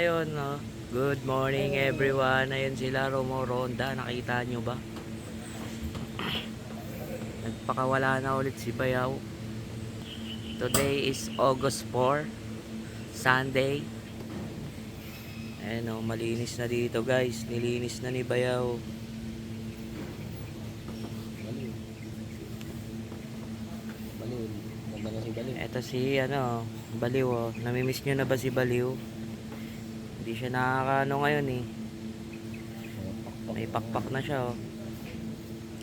ngayon, no? Good morning everyone. Ayun sila, Romoronda. Nakita nyo ba? Nagpakawala na ulit si Bayaw. Today is August 4, Sunday. Ayun, oh, malinis na dito guys. Nilinis na ni Bayaw. Eto si Baliw, oh. Namimiss nyo na ba si Baliw? Hindi siya nakakaano ngayon eh. May pakpak na siya, oh.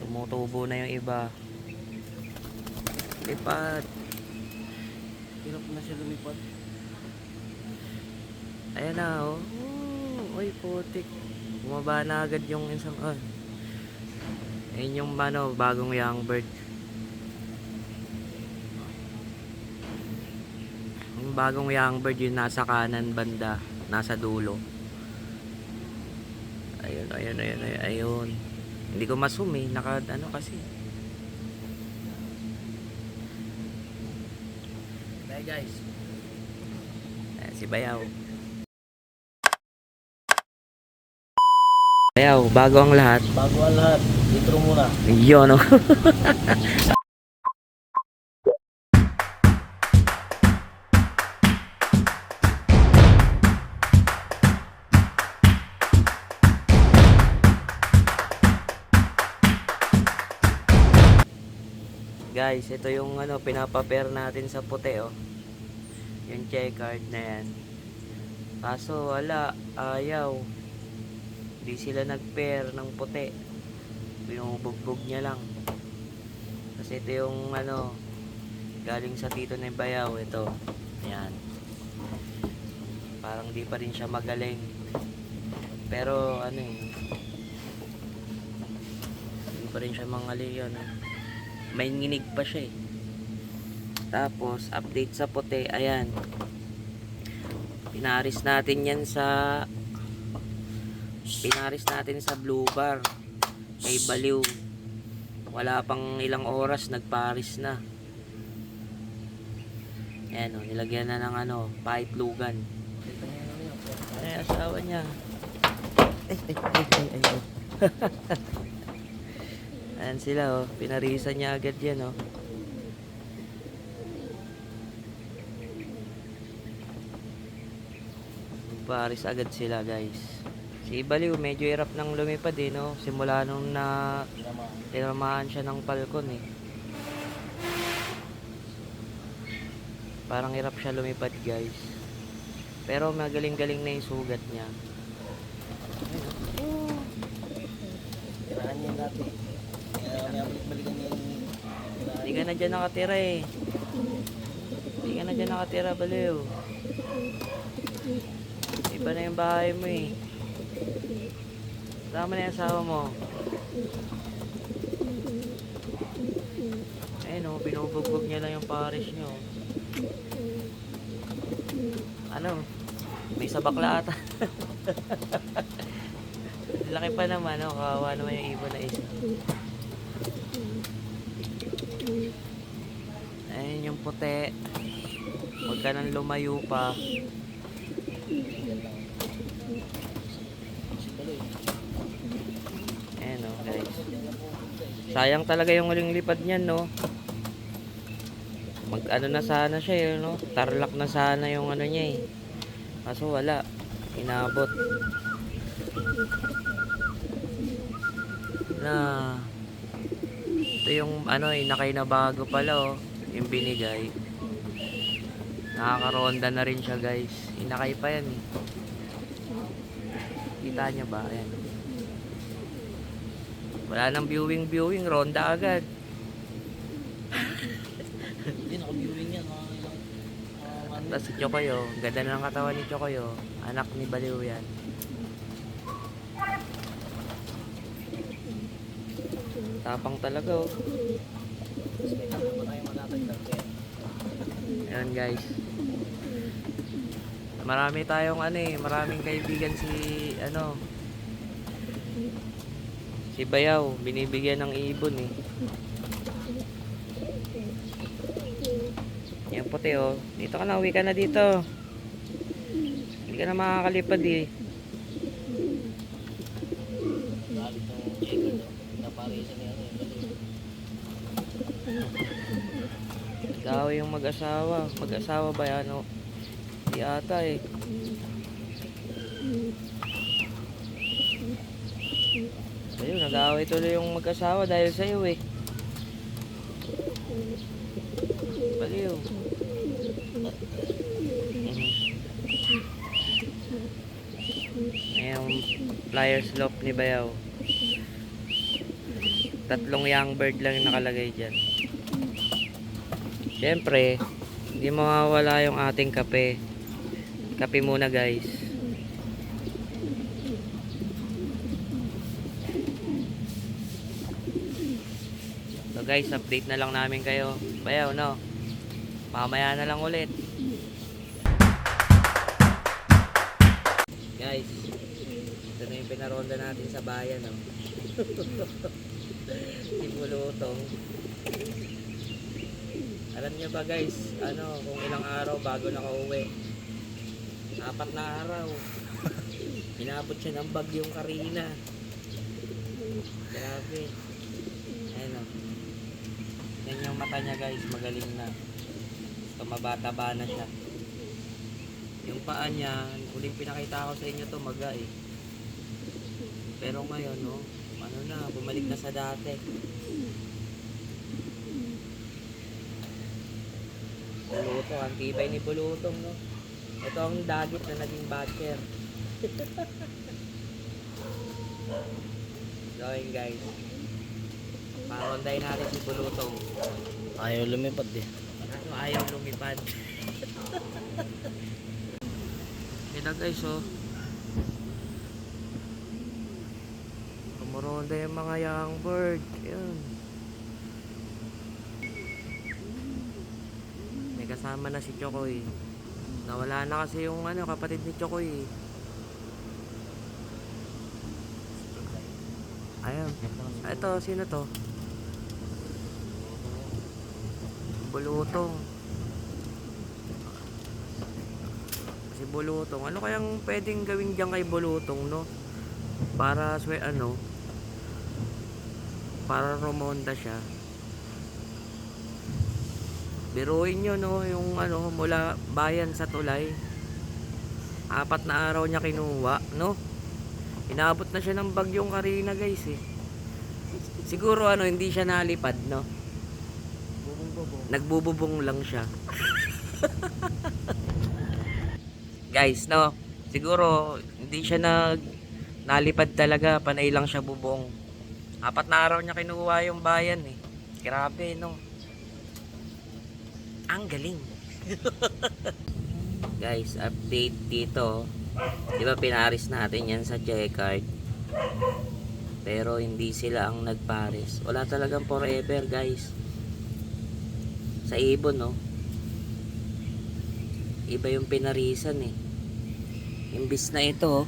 Tumutubo na yung iba. Lipad. Hirap na siya lumipad. Ayan na, oh. Uy, putik. Bumaba na agad yung isang, ayun yung bagong young bird. Yung bagong young bird yung nasa kanan banda, nasa dulo. Ayun. Hindi ko ma-zoom eh, kasi. Bye guys. Ayan, si Bayaw. Bayaw, bago ang lahat. Bago ang lahat, intro muna. Yun, oh. Guys, ito yung pinapapair natin sa puti, oh. Yung checkered na yan. Kaso wala, ayaw. Hindi sila nag-pair ng puti. Binubugbog niya lang. Kasi ito yung galing sa tito ni Bayaw, ito. Ayan. Parang di pa rin siya magaling. Pero hindi pa rin siya mangali yun. May nginig pa siya eh. Tapos update sa puti, ayan. Pinaris natin sa blue bar. May Baliw. Wala pang ilang oras nagparis na. Ayan, oh, nilagyan na ng paitlugan. Ay, asawa niya. Ay. Ayan sila, oh. Pinarisan niya agad yan, oh. Paris agad sila, guys. Si Baliw medyo hirap nang lumipad eh, no? Simula nung tinamaan siya ng palkon eh. Parang hirap siya lumipad, guys. Pero magaling-galing na yung sugat niya. Tirahan niya dati. Kaya balik-balikan niya yung... Hindi ka na dyan nakatira eh. Hindi ka na dyan nakatira, Baliw. Iba na yung bahay mo eh. Tama na yung asawa mo. Ayun oh, binubugbog niya lang yung parish nyo. May sabakla ata. Laki pa naman, oh. Kawawa naman yung ibon na isa. Ayun yung puti. Huwag ka nang lumayo pa. Ayan o, guys. Sayang talaga yung huling lipad niyan, no? Na sana siya, no? Tarlac na sana yung niya, eh. Kaso wala. Inabot. Ito yung inakay na bago pala, oh. Yung binigay. Nakakaronda na rin siya, guys. Inakay pa yan, eh. Kita niya ba? Ayan. Wala nang viewing, ronda agad. Hindi, naka-viewing yan. Tapos si Chokoyo, ganda na ng katawan ni Chokoyo. Anak ni Baliw yan. Tapang talaga, oh. Ayan, guys. Marami tayong maraming kaibigan si Bayaw, binibigyan ng ibon eh. Yan puti, oh. Dito ka na, uwi ka na dito. ka na makakalipad eh. Galit ng checker daw. Naparisan niya ano yung baliw. Ikaw yung mag-asawa. Mag-asawa ba yan? O? Di ata eh. Ayun, nag-aaway tuloy yung mag-asawa dahil sa'yo eh. Baliw. Ayun, flyers loft ni Bayaw. 3 young bird lang yung nakalagay dyan. Siyempre, hindi mawawala yung ating kape. Kape muna guys. So guys, update na lang namin kayo. Bayaw, no? Mamaya na lang ulit. Guys, ito na yung pinaronda natin sa bayan, no? Ibulutong. Alam niyo ba guys, kung ilang araw bago nakauwi? 4 na araw. Inabot siya ng bagyong Karina. Grabe. Ayun o. Yan yung mata niya guys, magaling na. Tumabata-ba na siya. Yung paa niya, uling pinakita ko sa inyo to, maga eh. Pero ngayon, no, bumalik na sa dati. Buluto, ang tibay ni Bulutong, no. Ito ang dagit na naging batcher. So yun guys, paronday natin si Bulutong. Ayaw lumipad eh. Ayaw lumipad. Ito guys, oh. Kumuronda yung mga young bird. Yun. May kasama na si Chokoy. Nawala na kasi yung kapatid ni Chokoy. Ayun. Ito, sino to? Bulutong. Si Bulutong. Ano kayang pwedeng gawin diyan kay Bulutong, no? Para para rumonda siya. Biruin nyo, no, yung mula bayan sa tulay. 4 na araw niya kinuha, no? Inabot na siya ng bagyong Karina, guys, eh. Siguro hindi siya nalipad, no? Nagbububong lang siya. Guys, no? Siguro hindi siya nalipad talaga, panay lang siya bubong. 4 na araw niya kinuha yung bayan eh. Grabe, no? Ang galing. Guys, update dito. Di ba pinaris natin yan sa checkered? Pero hindi sila ang nagparis. Wala talagang forever, guys. Sa ibon, no? Iba yung pinarisan eh. Imbis na ito,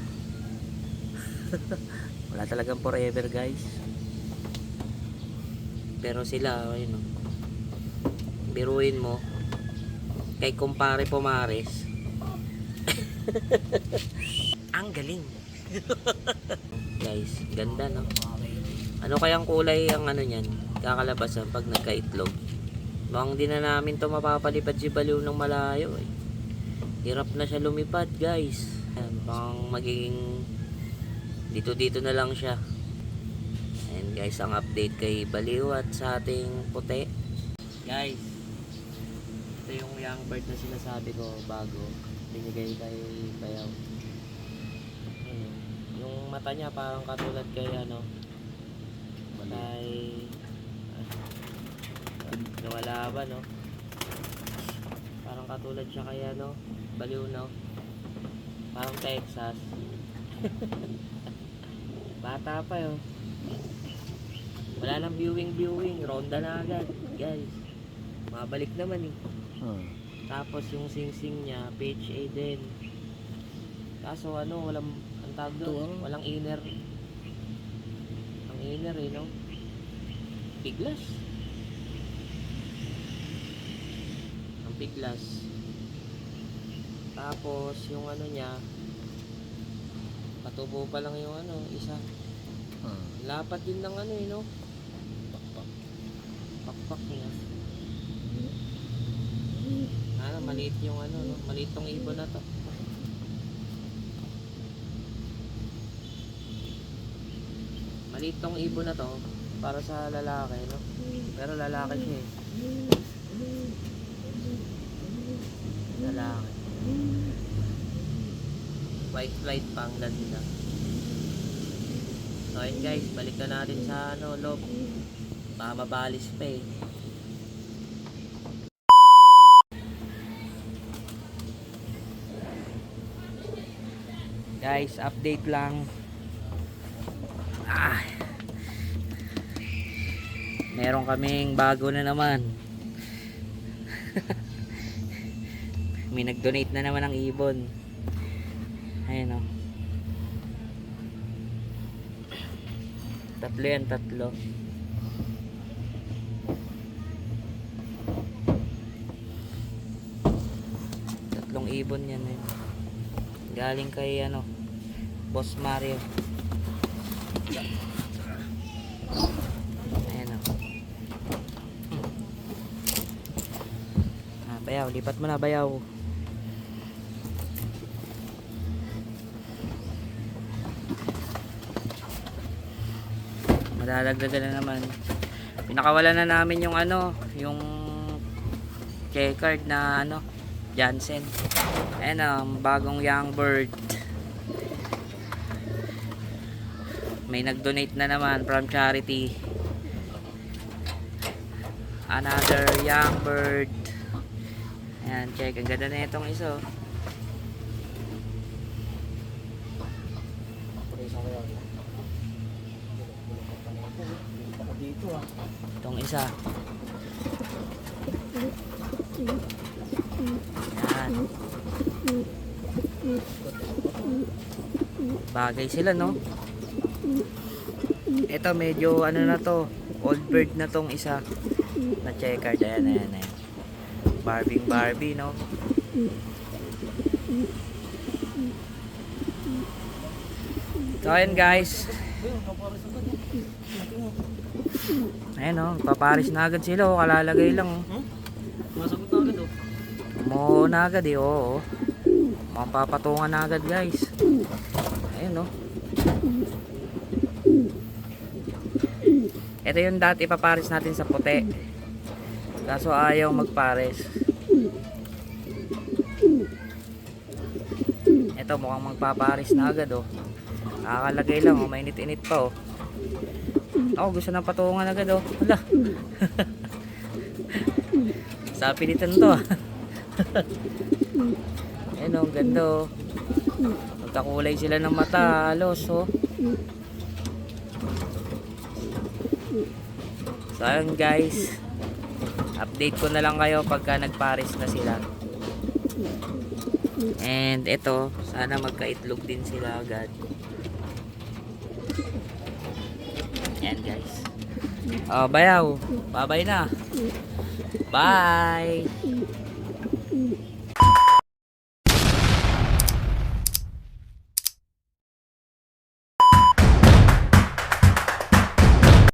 wala talagang forever, guys. Pero sila, ayun, no? Biruin mo kay kumpare Pumares. Ang galing. Guys, ganda, no? Ano kayang kulay ang niyan? Kakalabasan pag nagkaitlog. Mukhang di na namin to mapapalipad si Baliw ng malayo eh. Hirap na siya lumipad, guys. Mukhang magiging dito na lang siya. And guys, ang update kay Baliw at sa ating puti. Guys, ito yung young bird na sinasabi ko bago binigay kay Bayaw. Yung mata niya parang katulad kay kay lumalaban, no? Parang katulad siya kay Baliw, no? Parang Texas. Bata pa yun. Wala nang viewing. Ronda na agad, guys. Mabalik naman eh. Tapos yung sing-sing niya, PHA din. Kaso walang, ang tawag doon, walang inner. Ang inner eh, no? Piglas. Ang piglas. Tapos yung niya, Katubo pa lang yung ano, isa. Lapat din ng ano eh, no? Pakpak. Pakpak niya. Ano, maliit yung ano, no? Maliit tong ibon na to. Maliit tong ibon na to para sa lalaki, no? Pero lalaki siya eh. Lalaki. White flight pang ganda. So ayun guys, balik na natin sa ano, loob. Baka mabalis pa eh. Guys, update lang. Meron kaming bago na naman. May nag-donate na naman ng ibon. Ayun o. Tatlo yan, tatlo. Tatlong ibon yan eh. Galing kay ano, Boss Mario. Ayan o. Bayaw, lipat mo na, bayaw. Madadagdagan na naman. Pinakawalan na namin yung ano, yung checkered na ano, Jansen. Ayan bagong young bird. May nag-donate na naman from charity. Another young bird. Ayan, check. Ang ganda na itong isa. Itong isa. Ayan. Bagay sila, no? Ito medyo ano na to, old bird na tong isa na checkered. Ayan, ayan, ayan. Barbie, no? So ayan guys. Ayan o, paparis na agad sila o, kalalagay lang o. Masagot na agad oh. Umuo na agad eh, oo. Mapapatungan na agad guys. Ayan o. Ito yung dati ipaparis natin sa puti. Kaso ayaw magpares. Ito mukhang magpaparis na agad oh. Nakakalagay lang oh, mainit-init pa oh. Ako gusto ng patungan agad oh. Hala. Sa pilitan to ah. Ayan oh, ganda oh. Magkakulay sila ng mata, halos oh. So ayun guys, update ko na lang kayo pagka nagpares na sila. And ito, sana magkaitlog din sila agad. Yan guys. Oh, bayaw. Bye-bye na. Bye.